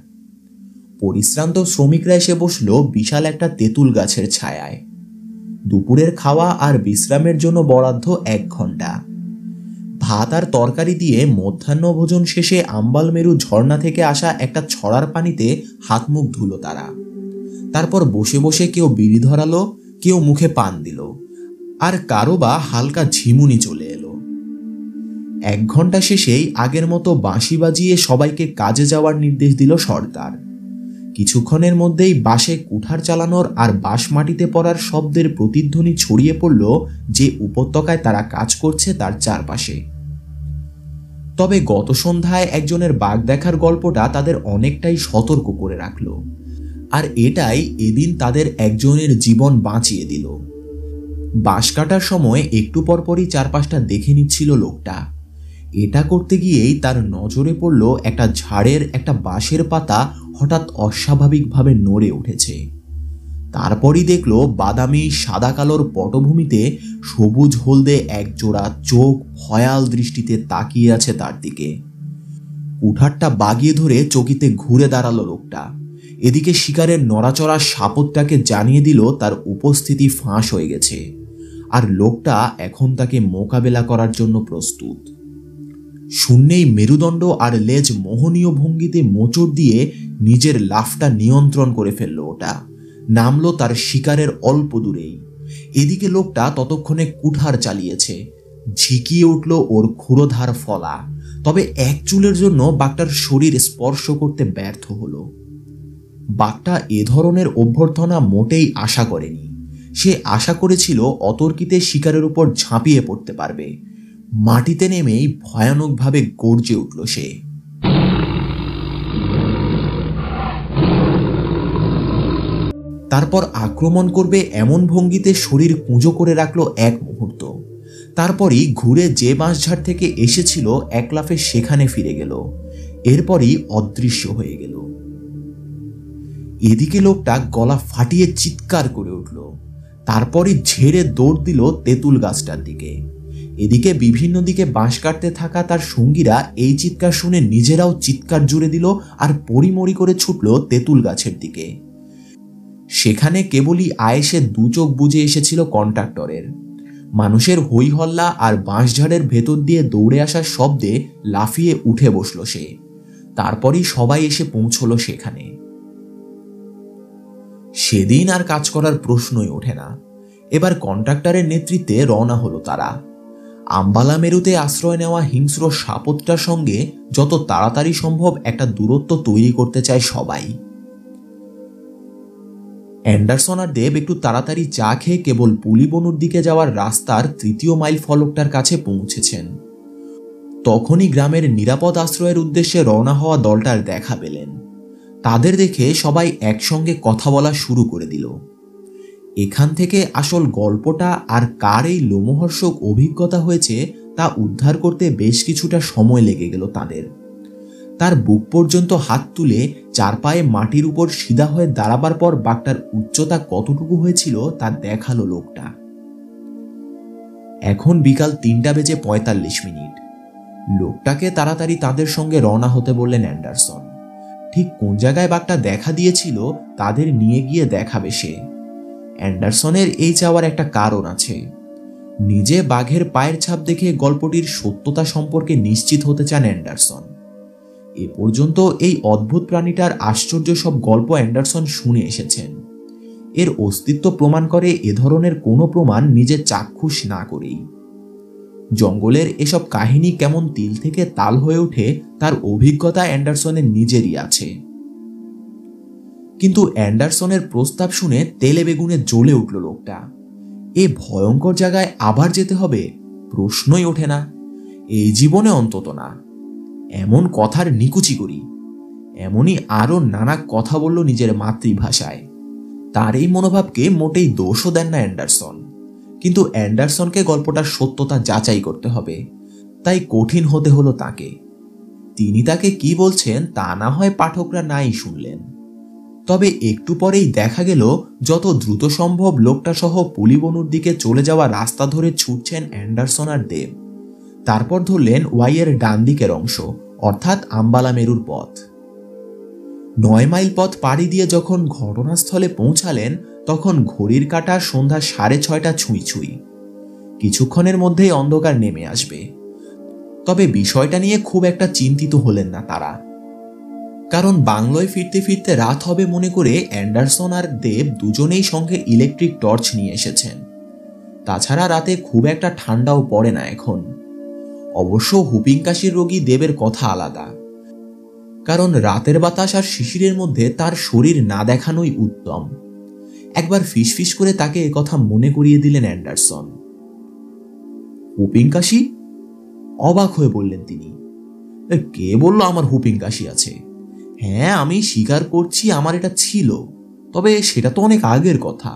পরিশ্রান্ত শ্রমিকরা এসে বসল বিশাল একটা তেঁতুল গাছের ছায়ায়। দুপুরের খাওয়া আর বিশ্রামের জন্য বরাদ্দ 1 ঘন্টা। ভাত আর তরকারি দিয়ে মধ্যাহ্ন ভোজন শেষে আম্বালমেরু ঝর্ণা থেকে আসা একটা ছড়ার পানিতে হাত মুখ ধুলো তারা। তারপর বসে বসে কেউ বিড়ি ধরালো, কেউ মুখে পান দিল, আর কারো বা হালকা ঝিমুনি চলে এলো। 1 ঘন্টা শেষেই আগের মতো বাঁশি বাজিয়ে সবাইকে কাজে যাওয়ার নির্দেশ দিল সর্দার। কিছুক্ষণের মধ্যেই বাঁশে কুঠার চালানোর আর বাঁশ মাটিতে পড়ার শব্দের প্রতিধ্বনি ছড়িয়ে পড়ল যে উপত্যকায় তারা কাজ করছে তার চারপাশে। তবে গত সন্ধ্যায় একজনের বাঘ দেখার গল্পটা তাদের অনেকটাই সতর্ক করে রাখল, আর এটাই এদিন তাদের একজনের জীবন বাঁচিয়ে দিল। বাঁশ কাটার সময় একটু পরপরই চারপাশটা দেখে নিচ্ছিল লোকটা। এটা করতে গিয়েই তার নজরে পড়ল একটা ঝাড়ের একটা বাঁশের পাতা হঠাৎ অস্বাভাবিকভাবে নড়ে উঠেছে। তারপরই দেখল বাদামি সাদা কালোর পটভূমিতে সবুজ হলদে একজোড়া চোখ ভয়াল দৃষ্টিতে তাকিয়ে আছে তার দিকে। কুঠারটা বাগিয়ে ধরে চকিতে ঘুরে দাঁড়ালো লোকটা। এদিকে শিকারের নড়াচড়া সাপটটাকে জানিয়ে দিল তার উপস্থিতি ফাঁস হয়ে গেছে, আর লোকটা এখন তাকে মোকাবেলা করার জন্য প্রস্তুত। শূন্যেই মেরুদণ্ড আর লেজ মোহনীয় ভঙ্গিতে মোচড় দিয়ে নিজের লাফটা নিয়ন্ত্রণ করে ফেলল ওটা, নামলো তার শিকারের অল্প দূরেই। এদিকে লোকটা ততক্ষণে কুঠার চালিয়েছে। ঝিকিয়ে উঠল ওর ক্ষুরোধার ফলা, তবে এক চুলের জন্য বাঘটার শরীর স্পর্শ করতে ব্যর্থ হলো। বাঘটা এ ধরনের অভ্যর্থনা মোটেই আশা করেনি। সে আশা করেছিল অতর্কিতে শিকারের উপর ঝাঁপিয়ে পড়তে পারবে, মাটিতে নেমেই ভয়ানকভাবে গর্জে উঠল সে। তারপর আক্রমণ করবে এমন ভঙ্গিতে শরীর কুঁজো করে রাখলো এক মুহূর্ত, তারপরই ঘুরে যে বাঁশঝাড় থেকে এসেছিল এক লাফে সেখানে ফিরে গেল, এরপরই অদৃশ্য হয়ে গেল। এদিকে লোকটা গলা ফাটিয়ে চিৎকার করে উঠল, তারপরই ঝেড়ে দৌড় দিল তেঁতুল গাছটার দিকে। এদিকে বিভিন্ন দিকে বাঁশ কাটতে থাকা তার সঙ্গীরা এই চিৎকার শুনে নিজেরাও চিৎকার জুড়ে দিল আর পরিমরি করে ছুটল তেঁতুল গাছের দিকে। সেখানে কেবলই আয়েশে দু চোখ বুজে এসেছিল কন্ট্রাক্টরের। মানুষের হই হল্লা আর বাঁশঝাড়ের ভেতর দিয়ে দৌড়ে আসার শব্দে লাফিয়ে উঠে বসল সে। তারপরই সবাই এসে পৌঁছল সেখানে। সেদিন আর কাজ করার প্রশ্নই ওঠে না। এবার কন্ট্রাক্টরের নেতৃত্বে রওনা হলো তারা। আম্বালা মেরুতে আশ্রয় নেওয়া হিংস্র সাপটার সঙ্গে যত তাড়াতাড়ি সম্ভব একটা দূরত্ব তৈরি করতে চায় সবাই। অ্যান্ডারসন আর দেব একটু তাড়াতাড়ি চা খেয়ে কেবল পুলিবনুর দিকে যাওয়ার রাস্তার ৩য় মাইল ফলকটার কাছে পৌঁছেছেন। তখনই গ্রামের নিরাপদ আশ্রয়ের উদ্দেশ্যে রওনা হওয়া দলটার দেখা পেলেন। তাদের দেখে সবাই একসঙ্গে কথা বলা শুরু করে দিল। এখান থেকে আসল গল্পটা আর কার এই লোমহর্ষক অভিজ্ঞতা হয়েছে তা উদ্ধার করতে বেশ কিছুটা সময় লেগে গেল তাদের। তার বুক পর্যন্ত হাত তুলে চার পায়ে মাটির উপর সিধা হয়ে দাঁড়াবার পর বাঘটার উচ্চতা কতটুকু হয়েছিল তা দেখালো লোকটা। এখন বিকাল ৩:৪৫। লোকটাকে তাড়াতাড়ি তাদের সঙ্গে রওনা হতে বললেন অ্যান্ডারসন। ঠিক কোন জায়গায় বাঘটা দেখা দিয়েছিল তাদের নিয়ে গিয়ে দেখাবে সে। অ্যান্ডারসনের এই চাওয়ার একটা কারণ আছে। নিজে বাঘের পায়ের ছাপ দেখে গল্পটির সত্যতা সম্পর্কে নিশ্চিত হতে চান অ্যান্ডারসন। এ পর্যন্ত এই অদ্ভুত প্রাণীটার আশ্চর্য সব গল্প অ্যান্ডারসন শুনে এসেছেন। এর অস্তিত্ব প্রমাণ করে এ ধরনের কোনো প্রমাণ নিজের চাক্ষুষ না করেই। জঙ্গলের এসব কাহিনী কেমন তিল থেকে তাল হয়ে ওঠে তার অভিজ্ঞতা অ্যান্ডারসনের নিজেরই আছে। কিন্তু অ্যান্ডারসনের প্রস্তাব শুনে তেলে বেগুনে জ্বলে উঠল লোকটা। এ ভয়ঙ্কর জায়গায় আবার যেতে হবে প্রশ্নই ওঠে না, এই জীবনে অন্তত না। এমন কথার নিকুচি করি। এমনই আরো নানা কথা বলল নিজের মাতৃভাষায়। তার এই মনোভাবকে মোটেই দোষও দেন না অ্যান্ডারসন। কিন্তু অ্যান্ডারসনকে গল্পটার সত্যতা যাচাই করতে হবে, তাই কঠিন হতে হলো তাকে। তিনি তাকে কি বলছেন তা না হয় পাঠকরা নাই শুনলেন। তবে একটু পরেই দেখা গেল যত দ্রুত সম্ভব লোকটা সহ পুলিবনুর দিকে চলে যাওয়া রাস্তা ধরে ছুটছেন অ্যান্ডারসন আর দেব। তারপর ধরলেন ওয়াইয়ের ডান দিকের অংশ, অর্থাৎ আম্বালা মেরুর পথ। ৯ মাইল পথ পাড়ি দিয়ে যখন ঘটনাস্থলে পৌঁছালেন তখন ঘড়ির কাঁটা সন্ধ্যা 6:30 ছুঁই ছুঁই। কিছুক্ষণের মধ্যেই অন্ধকার নেমে আসবে। তবে বিষয়টা নিয়ে খুব একটা চিন্তিত হলেন না তারা, কারণ বাংলোয় ফিরতে ফিরতে রাত হবে মনে করে অ্যান্ডারসন আর দেব দুজনেই সঙ্গে ইলেকট্রিক টর্চ নিয়ে এসেছেন। তাছাড়া রাতে খুব একটা ঠান্ডাও পড়ে না এখন। অবশ্য হুপিং কাশির রোগী দেবের কথা আলাদা, কারণ রাতের বাতাস আর শিশিরের মধ্যে তার শরীর না দেখানোই উত্তম। একবার ফিসফিস করে তাকে একথা মনে করিয়ে দিলেন অ্যান্ডারসন। হুপিং কাশি? অবাক হয়ে বললেন তিনি। কে বলল আমার হুপিং কাশি আছে? হ্যাঁ, আমি স্বীকার করছি আমার এটা ছিল, তবে সেটা তো অনেক আগের কথা।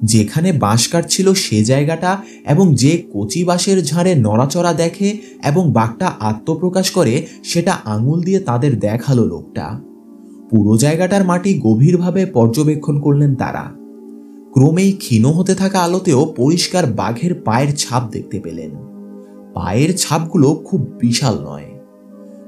যেখানে বাঁশ কাটছিল সে জায়গাটা এবং যে কচি বাঁশের ঝাড়ে নড়াচড়া দেখে এবং বাঘটা আত্মপ্রকাশ করে সেটা আঙুল দিয়ে তাদের দেখালো লোকটা। পুরো জায়গাটার মাটি গভীরভাবে পর্যবেক্ষণ করলেন তারা। ক্রমেই ক্ষীণ হতে থাকা আলোতেও পরিষ্কার বাঘের পায়ের ছাপ দেখতে পেলেন। পায়ের ছাপগুলো খুব বিশাল নয়।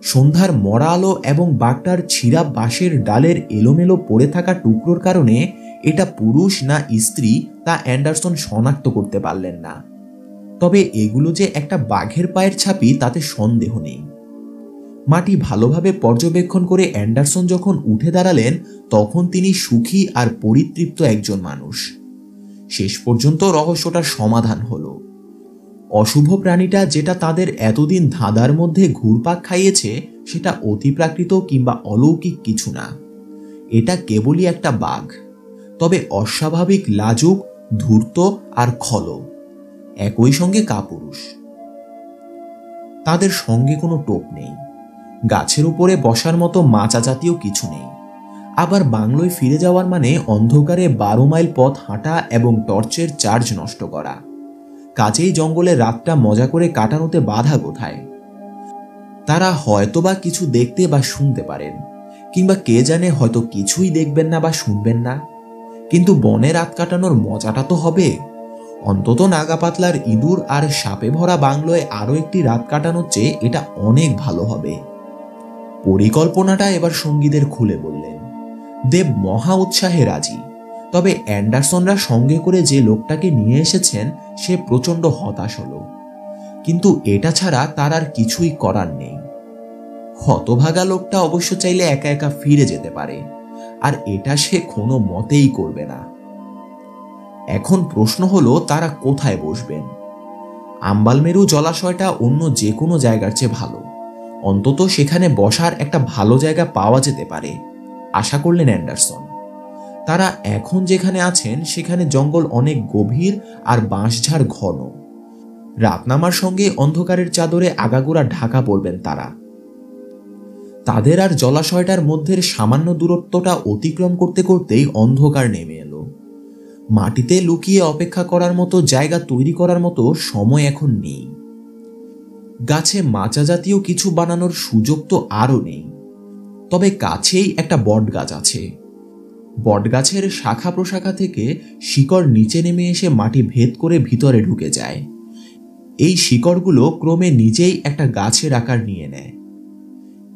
সন্ধ্যার মরা আলো এবং বাঘটার ছিঁড়া বাঁশের ডালের এলোমেলো পড়ে থাকা টুকরোর কারণে এটা পুরুষ না স্ত্রী তা অ্যান্ডারসন শনাক্ত করতে পারলেন না। তবে এগুলো যে একটা বাঘের পায়ের ছাপই তাতে সন্দেহ নেই। মাটি ভালোভাবে পর্যবেক্ষণ করে অ্যান্ডারসন যখন উঠে দাঁড়ালেন তখন তিনি সুখী আর পরিতৃপ্ত একজন মানুষ। শেষ পর্যন্ত রহস্যটার সমাধান হলো। অশুভ প্রাণীটা যেটা তাদের এতদিন ধাঁধার মধ্যে ঘুরপাক খাইয়েছে সেটা অতিপ্রাকৃত কিংবা অলৌকিক কিছু না। এটা কেবলই একটা বাঘ, তবে অস্বাভাবিক লাজুক, ধূর্ত আর খল। একই সঙ্গে কাপুরুষ। তাদের সঙ্গে কোনো টোপ নেই, গাছের উপরে বসার মতো মাচা জাতীয় কিছু নেই। আবার বাংলোয় ফিরে যাওয়ার মানে অন্ধকারে 12 মাইল পথ হাঁটা এবং টর্চের চার্জ নষ্ট করা। কাজেই জঙ্গলে রাতটা মজা করে কাটানোতে বাধা কোথায়? তারা হয়তোবা কিছু দেখতে বা শুনতে পারেন, কিংবা কে জানে হয়তো কিছুই দেখবেন না বা শুনবেন না, কিন্তু বনে রাত কাটানোর মজাটা তো হবে। অন্তত নাগাপাতলার ইঁদুর আর সাপে ভরা বাংলোয় আরো একটি রাত কাটানোর চেয়ে এটা অনেক ভালো হবে। পরিকল্পনাটা এবার সঙ্গীদের খুলে বললেন। দেব মহা উৎসাহে রাজি, তবে অ্যান্ডারসনরা সঙ্গে করে যে লোকটাকে নিয়ে এসেছেন সে প্রচণ্ড হতাশ হল। কিন্তু এটা ছাড়া তার আর কিছুই করার নেই। হতভাগা লোকটা অবশ্য চাইলে একা একা ফিরে যেতে পারে, আর এটা সে কোনো মতেই করবে না। এখন প্রশ্ন হলো তারা কোথায় বসবেন। আম্বালমেরু জলাশয়টা অন্য যে কোনো জায়গার চেয়ে ভালো, অন্তত সেখানে বসার একটা ভালো জায়গা পাওয়া যেতে পারে আশা করলেন অ্যান্ডারসন। তারা এখন যেখানে আছেন সেখানে জঙ্গল অনেক গভীর আর বাঁশঝাড় ঘন। রাত নামার সঙ্গে অন্ধকারের চাদরে আগাগোড়া ঢাকা পড়বেন তারা। তাদের আর জলাশয়টার মধ্যের সামান্য দূরত্বটা অতিক্রম করতে করতেই অন্ধকার নেমে এলো। মাটিতে লুকিয়ে অপেক্ষা করার মতো জায়গা তৈরি করার মতো সময় এখন নেই। গাছে মাচা জাতীয় কিছু বানানোর সুযোগ তো আরও নেই। তবে কাছেই একটা বট গাছ আছে। বটগাছের শাখা প্রশাখা থেকে শিকড় নিচে নেমে এসে মাটি ভেদ করে ভিতরে ঢুকে যায়। এই শিকড়গুলো ক্রমে নিজেই একটা গাছের আকার নিয়ে নেয়।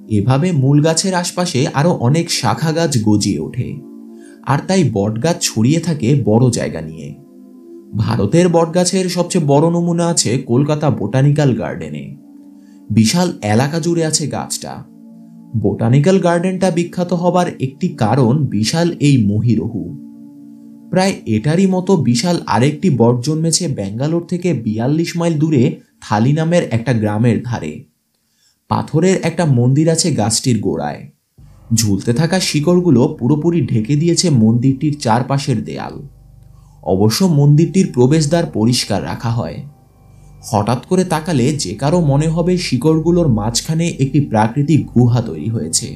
এভাবে মূল গাছের আশপাশে আরো অনেক শাখা গাছ গজিয়ে ওঠে, আর তাই বটগাছ ছড়িয়ে থাকে বড় জায়গা নিয়ে। ভারতের বটগাছের সবচেয়ে বড় নমুনা আছে কলকাতা বোটানিক্যাল গার্ডেনে। বিশাল এলাকা জুড়ে আছে গাছটা। বোটানিক্যাল গার্ডেনটা বিখ্যাত হবার একটি কারণ বিশাল এই মহিরহু। প্রায় এটারই মতো বিশাল আরেকটি বট জন্মেছে ব্যাঙ্গালোর থেকে 42 মাইল দূরে থালি নামের একটা গ্রামের ধারে। পাথরের একটা মন্দির আছে গাছটির গোড়ায়। ঝুলতে থাকা শিকড়গুলো পুরোপুরি ঢেকে দিয়েছে মন্দিরটির চারপাশের দেয়াল। অবশ্য মন্দিরটির প্রবেশদ্বার পরিষ্কার রাখা হয়। হঠাৎ করে তাকালে যে কারো মনে হবে শিকড়গুলোর মাঝখানে একটি প্রাকৃতিক গুহা তৈরি হয়েছে।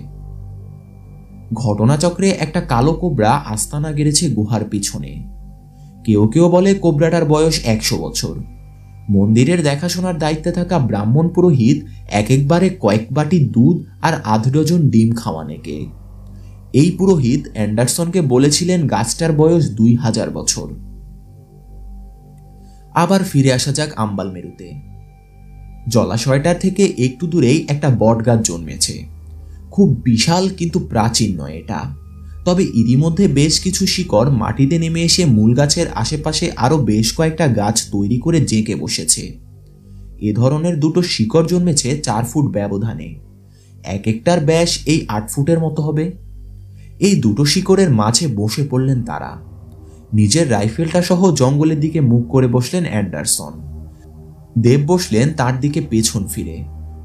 ঘটনাচক্রে একটা কালো কোবরা আস্তানা গেড়েছে গুহার পিছনে। কেউ কেউ বলে কোবরাটার বয়স 100 বছর। মন্দিরের দেখাশোনার দায়িত্বে থাকা ব্রাহ্মণ পুরোহিত একবারে কয়েক বাটি দুধ আর 1/2 ডজন ডিম খাওয়ানেকে। এই পুরোহিত অ্যান্ডারসনকে বলেছিলেন গাছটার বয়স 2000 বছর। আবার ফিরে আসা যাক আম্বালমেরুতে। জলাশয়টার থেকে একটু দূরেই একটা বট গাছ জন্মেছে। খুব বিশাল কিন্তু প্রাচীন নয় এটা। তবে এরই মধ্যে বেশ কিছু শিকড় মাটিতে নেমে এসে মূল গাছের আশেপাশে আরো বেশ কয়েকটা গাছ তৈরি করে জেঁকে বসেছে। এ ধরনের দুটো শিকড় জন্মেছে 4 ফুট ব্যবধানে। এক একটার ব্যাস এই 8 ফুটের মতো হবে। এই দুটো শিকড়ের মাঝে বসে পড়লেন তারা। নিজের রাইফেলটা সহ জঙ্গলের দিকে মুখ করে বসলেন অ্যান্ডারসন। দেব বসলেন তার দিকে পেছন ফিরে,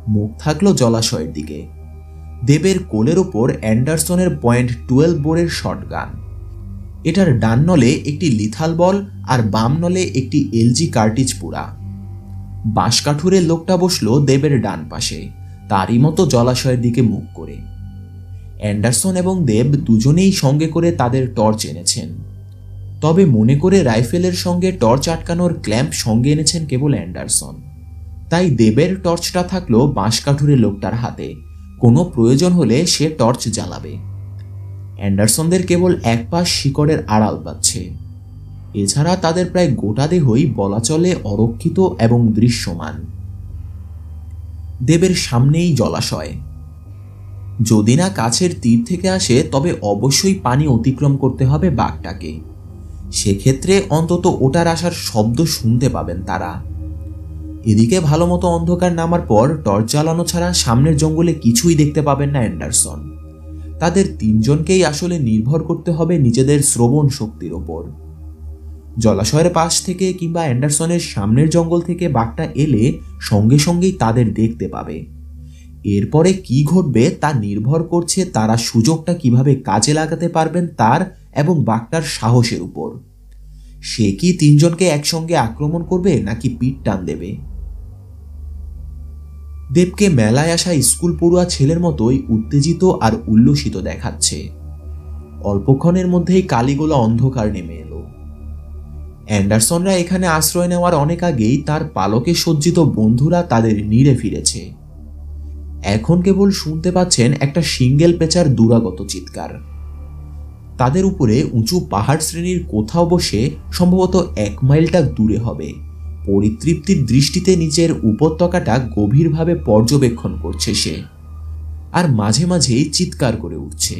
মুখ থাকলো জলাশয়ের দিকে। দেবের কোলের ওপর অ্যান্ডারসনের .12 বোরের শটগান। এটার ডান নলে একটি লিথাল বল আর বাম নলে একটি এলজি কার্টিজ পুরা। বাঁশকাঠুরের লোকটা বসলো দেবের ডান পাশে, তারই মতো জলাশয়ের দিকে মুখ করে। অ্যান্ডারসন এবং দেব দুজনেই সঙ্গে করে তাদের টর্চ এনেছেন। তবে মনে করে রাইফেলের সঙ্গে টর্চ আটকানোর ক্ল্যাম্প সঙ্গে এনেছেন কেবল অ্যান্ডারসন। তাই দেবের টর্চটা থাকলো বাঁশকাঠুরের লোকটার হাতে, কোনো প্রয়োজন হলে সে টর্চ জ্বালাবে। অ্যান্ডারসনদের কেবল এক পাশ শিকড়ের আড়াল পাচ্ছে। এছাড়া তাদের প্রায় গোটা দেহই বলা চলে অরক্ষিত এবং দৃশ্যমান। দেবের সামনেই জলাশয়। যদি না কাছের তীর থেকে আসে তবে অবশ্যই পানি অতিক্রম করতে হবে বাঘটাকে। সেক্ষেত্রে অন্তত ওটার আসার শব্দ শুনতে পাবেন তারা। এদিকে ভালো মতো অন্ধকার নামার পর টর্চ জ্বালানো ছাড়া সামনের জঙ্গলে কিছুই দেখতে পাবেন না অ্যান্ডারসন। তাদের তিনজনকেই আসলে নির্ভর করতে হবে নিজেদের শ্রবণ শক্তির ওপর। জলাশয়ের পাশ থেকে কিংবা অ্যান্ডারসনের সামনের জঙ্গল থেকে বাঘটা এলে সঙ্গে সঙ্গেই তাদের দেখতে পাবে। এরপরে কি ঘটবে তা নির্ভর করছে তারা সুযোগটা কিভাবে কাজে লাগাতে পারবেন তার এবং বাঘটার সাহসের উপর। সে কি তিনজনকে একসঙ্গে আক্রমণ করবে নাকি পিঠ টান দেবে? দেবকে মেলায় আসা স্কুল পড়ুয়া ছেলের মতোই উত্তেজিত আর উল্লসিত দেখাচ্ছে। অল্পক্ষণের মধ্যেই কালিগোলা অন্ধকার নেমে এলো। অ্যান্ডারসনরা এখানে আশ্রয় নেওয়ার অনেক আগেই তার পালকে সজ্জিত বন্ধুরা তাদের নিড়ে ফিরেছে। এখন কেবল শুনতে পাচ্ছেন একটা সিঙ্গেল পেঁচার দুরাগত চিৎকার। তাদের উপরে উঁচু পাহাড় শ্রেণীর কোথাও বসে, সম্ভবত 1 মাইলটা দূরে হবে, পরিতৃপ্তির দৃষ্টিতে নিচের উপত্যকাটা গভীরভাবে পর্যবেক্ষণ করছে সে, আর মাঝে মাঝেই চিৎকার করে উঠছে।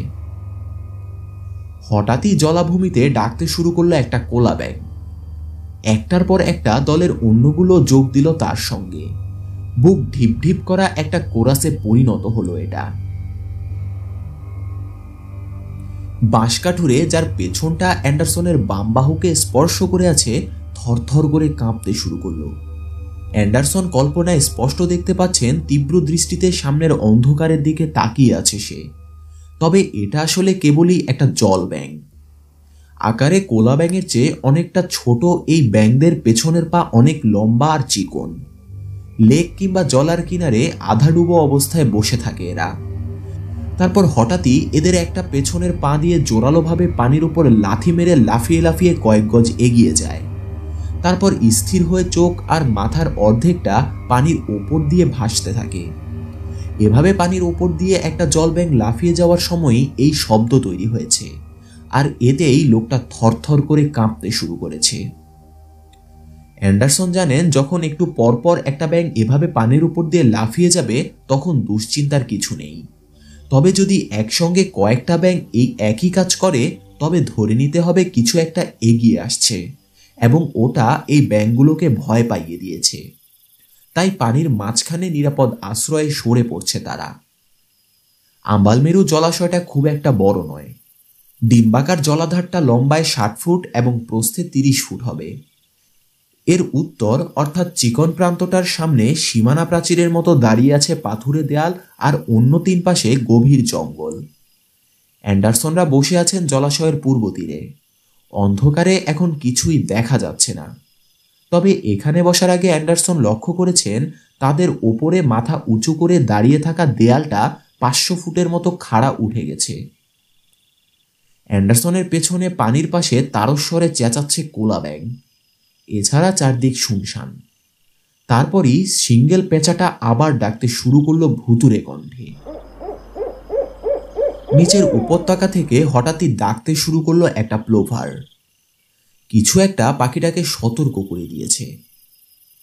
হঠাৎই জলাভূমিতে ডাকতে শুরু করলো একটা কোলা ব্যাঙ। একটার পর একটা দলের অন্যগুলো যোগ দিল তার সঙ্গে। বুক ঢিপ ঢিপ করা একটা কোরাসে পরিণত হলো এটা। বাঁশকাঠুরে যার পেছনটা অ্যান্ডারসনের বাম বাহুকে স্পর্শ করে আছে থরথর করে কাঁপতে শুরু করলো। অ্যান্ডারসন কল্পনায় স্পষ্ট দেখতে পাচ্ছেন তীব্র দৃষ্টিতে সামনের অন্ধকারের দিকে তাকিয়ে আছে সে। তবে এটা আসলে কেবলই একটা জল ব্যাঙ। আকারে কোলা ব্যাঙের চেয়ে অনেকটা ছোট এই ব্যাঙদের পেছনের পা অনেক লম্বা আর চিকন। লেক কিংবা জলার কিনারে আধা ডুবো অবস্থায় বসে থাকে এরা। তারপর হঠাৎই এদের একটা পেছনের পা দিয়ে জোরালোভাবে পানির উপর লাথি মেরে লাফিয়ে লাফিয়ে কয়েক গজ এগিয়ে যায়। তারপর স্থির হয়ে চোখ আর মাথার অর্ধেকটা পানির ওপর দিয়ে ভাসতে থাকে। এভাবে পানির ওপর দিয়ে একটা জলব্যাঙ লাফিয়ে যাওয়ার সময়ই এই শব্দ তৈরি হয়েছে, আর এতেই লোকটা থরথর করে কাঁপতে শুরু করেছে। অ্যান্ডারসন জানেন যখন একটু পরপর একটা ব্যাঙ এভাবে পানির উপর দিয়ে লাফিয়ে যাবে তখন দুশ্চিন্তার কিছু নেই। তবে যদি একসঙ্গে কয়েকটা ব্যাঙ এই একই কাজ করে তবে ধরে নিতে হবে কিছু একটা এগিয়ে আসছে, এবং ওটা এই ব্যাঙগুলোকে ভয় পাইয়ে দিয়েছে। তাই পানির মাঝখানে নিরাপদ আশ্রয়ে সরে পড়ছে তারা। আম্বালমেরু জলাশয়টা খুব একটা বড় নয়। ডিম্বাকার জলাধারটা লম্বায় 60 ফুট এবং প্রস্থে 30 ফুট হবে। এর উত্তর অর্থাৎ চিকন প্রান্তটার সামনে সীমানা প্রাচীরের মতো দাঁড়িয়ে আছে পাথুরে দেয়াল, আর অন্য 3 পাশে গভীর জঙ্গল। অ্যান্ডারসনরা বসে আছেন জলাশয়ের পূর্ব তীরে। অন্ধকারে এখন কিছুই দেখা যাচ্ছে না। তবে এখানে বসার আগে অ্যান্ডারসন লক্ষ্য করেছেন তাদের ওপরে মাথা উঁচু করে দাঁড়িয়ে থাকা দেয়ালটা 500 ফুটের মতো খাড়া উঠে গেছে। অ্যান্ডারসনের পেছনে পানির পাশে তারস্বরে চেঁচাচ্ছে কোলা ব্যাঙ। এছাড়া চারদিক শুনশান। তারপরই সিঙ্গেল পেঁচাটা আবার ডাকতে শুরু করলো ভুতুরে কণ্ঠে। নিচের উপত্যকা থেকে হঠাৎই ডাকতে শুরু করলো একটা প্লোভার। কিছু একটা পাখিটাকে সতর্ক করে দিয়েছে।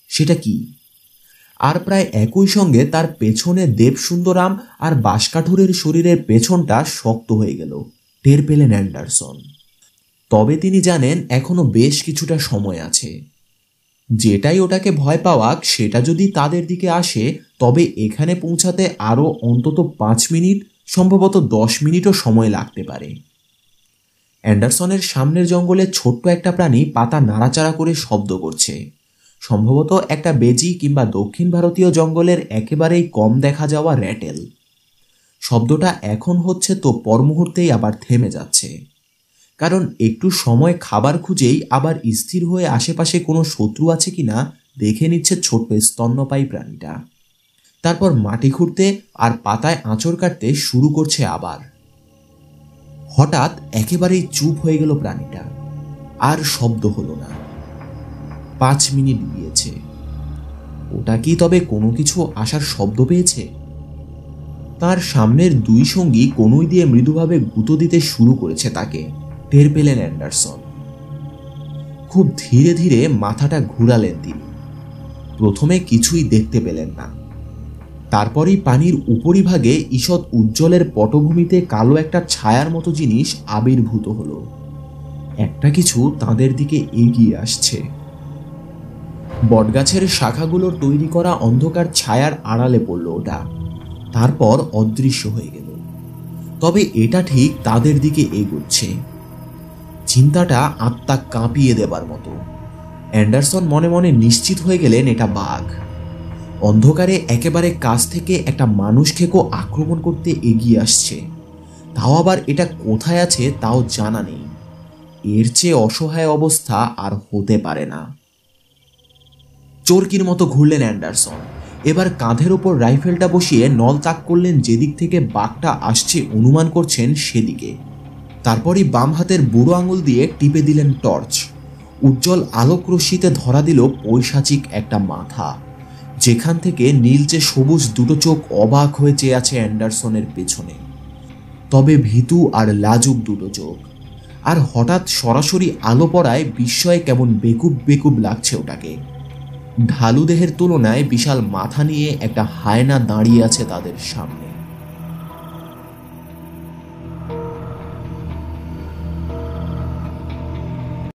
সেটা কি? আর প্রায় একই সঙ্গে তার পেছনে দেবসুন্দরাম আর বাঁশকাঠুরের শরীরের পেছনটা শক্ত হয়ে গেল, টের পেলেন অ্যান্ডারসন। তবে তিনি জানেন এখনো বেশ কিছুটা সময় আছে। যেটাই ওটাকে ভয় পাওয়াক সেটা যদি তাদের দিকে আসে তবে এখানে পৌঁছাতে আরও অন্তত 5 মিনিট, সম্ভবত 10 মিনিটও সময় লাগতে পারে। অ্যান্ডারসনের সামনের জঙ্গলে ছোট্ট একটা প্রাণী পাতা নাড়াচাড়া করে শব্দ করছে। সম্ভবত একটা বেজি কিংবা দক্ষিণ ভারতীয় জঙ্গলের একেবারেই কম দেখা যাওয়া র্যাটেল। শব্দটা এখন হচ্ছে তো পর মুহূর্তেই আবার থেমে যাচ্ছে, কারণ একটু সময় খাবার খুঁজেই আবার স্থির হয়ে আশেপাশে কোনো শত্রু আছে কিনা দেখে নিচ্ছে ছোট্ট স্তন্যপায়ী প্রাণীটা। তারপর মাটি খুঁড়তে আর পাতায় আঁচড় কাটতে শুরু করছে আবার। হঠাৎ একেবারেই চুপ হয়ে গেল প্রাণীটা, আর শব্দ হলো না। 5 মিনিট গিয়েছে। ওটা কি তবে কোনো কিছু আসার শব্দ পেয়েছে? তার সামনের 2 সঙ্গী কনুই দিয়ে মৃদুভাবে গুঁতো দিতে শুরু করেছে তাকে, টের পেলেন অ্যান্ডারসন। খুব ধীরে ধীরে মাথাটা ঘুরালেন তিনি। প্রথমে কিছুই দেখতে পেলেন না। তারপরেই পানির উপরিভাগে ঈষৎ উজ্জ্বলের পটভূমিতে কালো একটা ছায়ার মতো জিনিস আবির্ভূত হলো। একটা কিছু তাদের দিকে এগিয়ে আসছে। বটগাছের শাখাগুলোর তৈরি করা অন্ধকার ছায়ার আড়ালে পড়ল ওটা, তারপর অদৃশ্য হয়ে গেল। তবে এটা ঠিক তাদের দিকে এগোচ্ছে। চিন্তাটা আত্মা কাঁপিয়ে দেবার মতো। অ্যান্ডারসন মনে মনে নিশ্চিত হয়ে গেলেন এটা বাঘ। অন্ধকারে একেবারে কাছ থেকে একটা মানুষ খেকো আক্রমণ করতে এগিয়ে আসছে। তাও আবার এটা কোথায় আছে তাও জানা নেই। এর চেয়ে অসহায় অবস্থা আর হতে পারে না। চোরকির মতো ঘুরলেন অ্যান্ডারসন। এবার কাঁধের ওপর রাইফেলটা বসিয়ে নল তাক করলেন যেদিক থেকে বাঘটা আসছে অনুমান করছেন সেদিকে। তারপরই বাম হাতের বুড়ো আঙুল দিয়ে টিপে দিলেন টর্চ। উজ্জ্বল আলোক রশ্মিতে ধরা দিল পৈশাচিক একটা মাথা, যেখান থেকে নীলচে সবুজ দুটো চোখ অবাক হয়ে চেয়ে আছে অ্যান্ডারসনের পেছনে। তবে ভীতু আর লাজুক দুটো চোখ। আর হঠাৎ সরাসরি আলো পড়ায় বিস্ময়ে কেমন বেকুব বেকুব লাগছে ওটাকে। ঢালু দেহের তুলনায় বিশাল মাথা নিয়ে একটা হায়না দাঁড়িয়ে আছে তাদের সামনে।